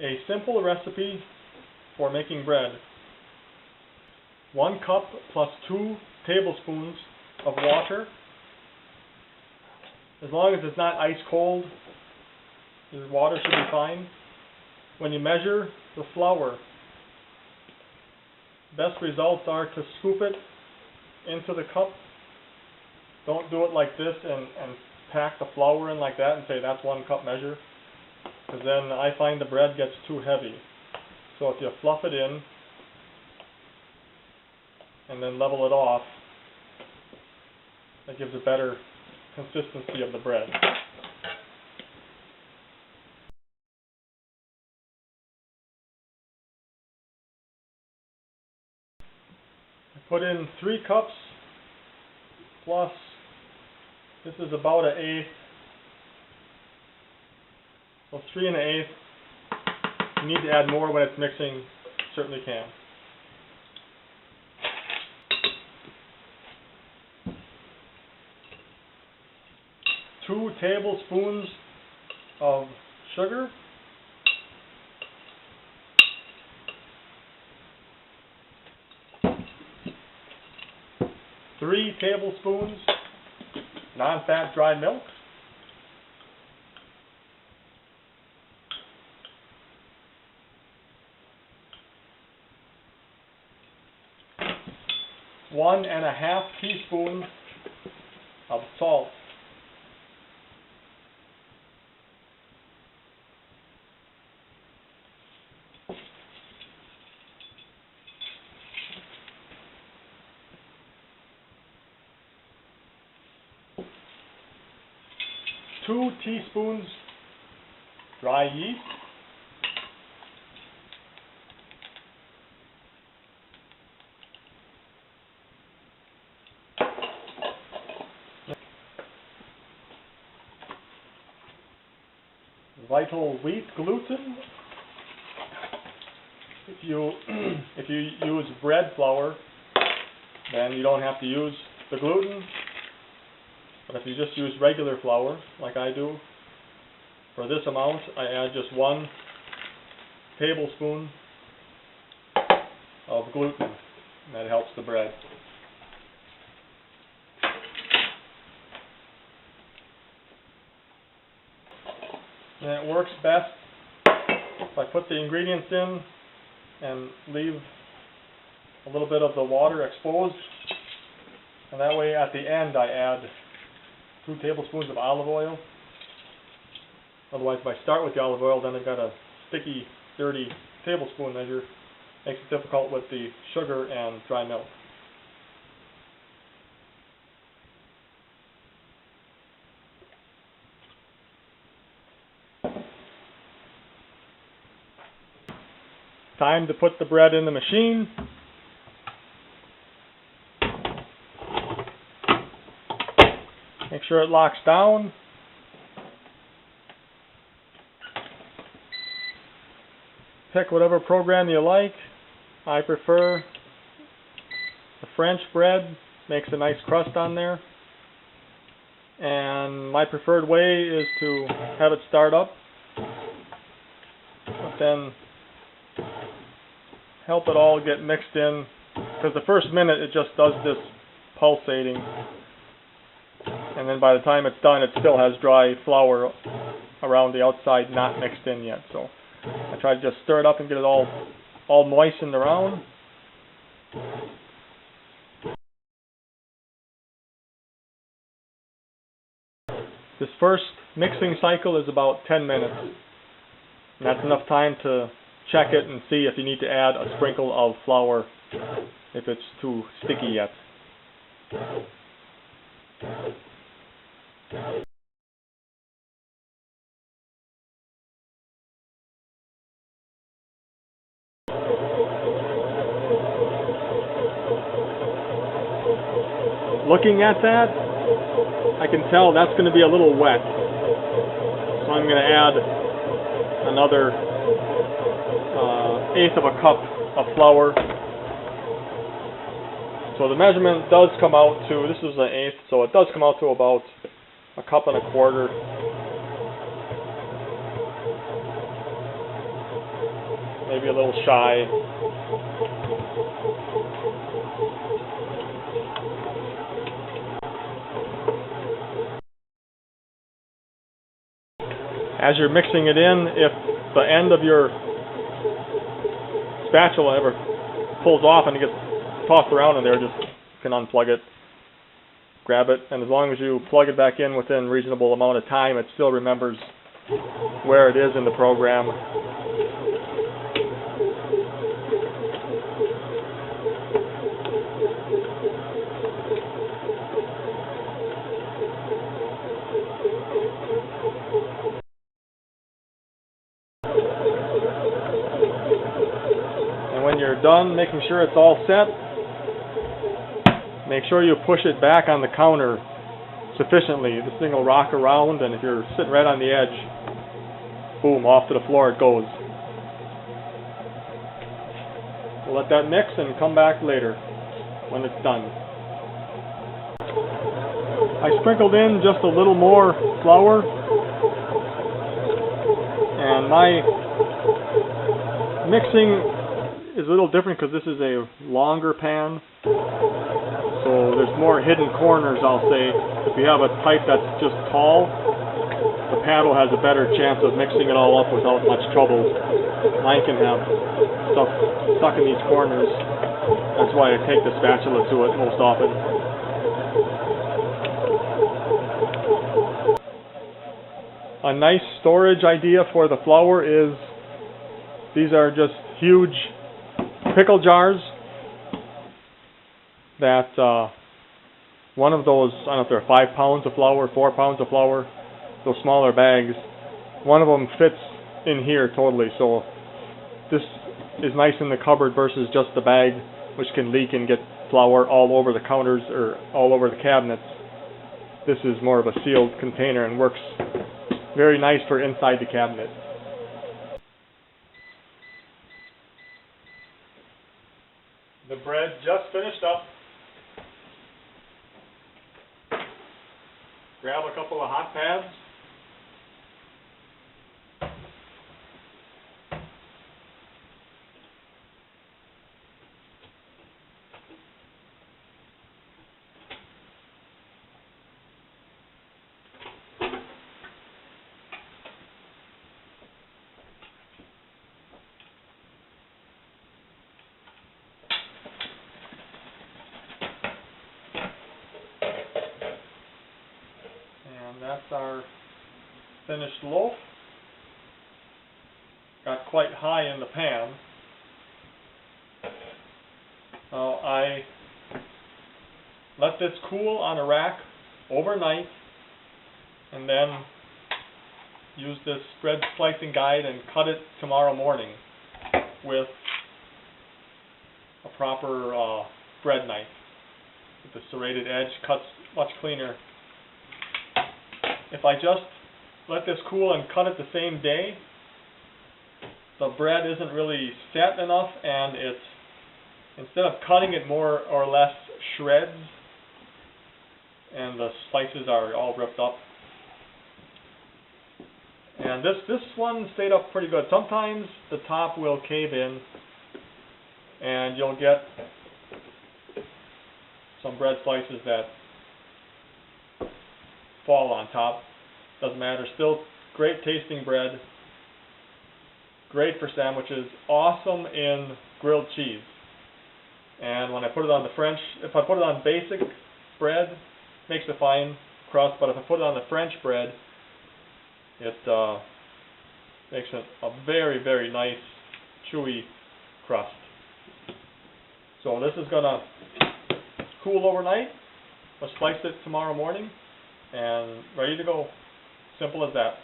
A simple recipe for making bread. 1 cup plus 2 tablespoons of water. As long as it's not ice cold, the water should be fine. When you measure the flour, best results are to scoop it into the cup. Don't do it like this and pack the flour in like that and say that's 1 cup measure, because then I find the bread gets too heavy. So if you fluff it in and then level it off, that gives a better consistency of the bread. I put in 3 cups plus, this is about 1/8, so 3 1/8. You need to add more when it's mixing, certainly can. Two tablespoons of sugar. 3 tablespoons non-fat dry milk. 1 1/2 teaspoons of salt. Two teaspoons dry yeast. Vital wheat gluten. If you use bread flour, then you don't have to use the gluten. But if you just use regular flour, like I do, for this amount, I add just 1 tablespoon of gluten, and that helps the bread. And it works best if I put the ingredients in and leave a little bit of the water exposed, and that way at the end I add 2 tablespoons of olive oil. Otherwise, if I start with the olive oil, then I've got a sticky, dirty tablespoon measure. Makes it difficult with the sugar and dry milk. Time to put the bread in the machine. Make sure it locks down. Pick whatever program you like. I prefer the French bread. Makes a nice crust on there. And my preferred way is to have it start up, but then help it all get mixed in, because the first minute it just does this pulsating, and then by the time it's done it still has dry flour around the outside not mixed in yet. So I try to just stir it up and get it all moistened around. This first mixing cycle is about 10 minutes, and that's enough time to check it and see if you need to add a sprinkle of flour if it's too sticky yet. Looking at that, I can tell that's going to be a little wet, so I'm going to add another 1/8 of a cup of flour. So the measurement does come out to, this is 1/8, so it does come out to about 1 1/4 cups. maybe a little shy. As you're mixing it in, if the end of your spatula ever pulls off and it gets tossed around in there, just you can unplug it, grab it, and as long as you plug it back in within a reasonable amount of time, it still remembers where it is in the program. When you're done making sure it's all set, make sure you push it back on the counter sufficiently. This thing will rock around, and if you're sitting right on the edge, boom, off to the floor it goes. We'll let that mix and come back later when it's done. I sprinkled in just a little more flour, and my mixing is a little different because this is a longer pan, so there's more hidden corners, I'll say. If you have a type that's just tall, the paddle has a better chance of mixing it all up without much trouble. Mine can have stuff stuck in these corners. That's why I take the spatula to it most often. A nice storage idea for the flour is these are just huge pickle jars that one of those, I don't know if they're 5 pounds of flour, 4 pounds of flour, those smaller bags, one of them fits in here totally, so this is nice in the cupboard versus just the bag, which can leak and get flour all over the counters or all over the cabinets. This is more of a sealed container and works very nice for inside the cabinet. The bread just finished up. Grab a couple of hot pads. That's our finished loaf. Got quite high in the pan. Now I let this cool on a rack overnight and then use this bread slicing guide and cut it tomorrow morning with a proper bread knife. With the serrated edge, cuts much cleaner. If I just let this cool and cut it the same day, the bread isn't really set enough, and it's, instead of cutting it more or less shreds, and the slices are all ripped up. And this one stayed up pretty good. Sometimes the top will cave in, and you'll get some bread slices that fall on top. Doesn't matter. Still great tasting bread. Great for sandwiches. Awesome in grilled cheese. And when I put it on the French, if I put it on basic bread, makes a fine crust. But if I put it on the French bread, it makes a very, very nice chewy crust. So this is gonna cool overnight. Let's slice it tomorrow morning and ready to go. Simple as that.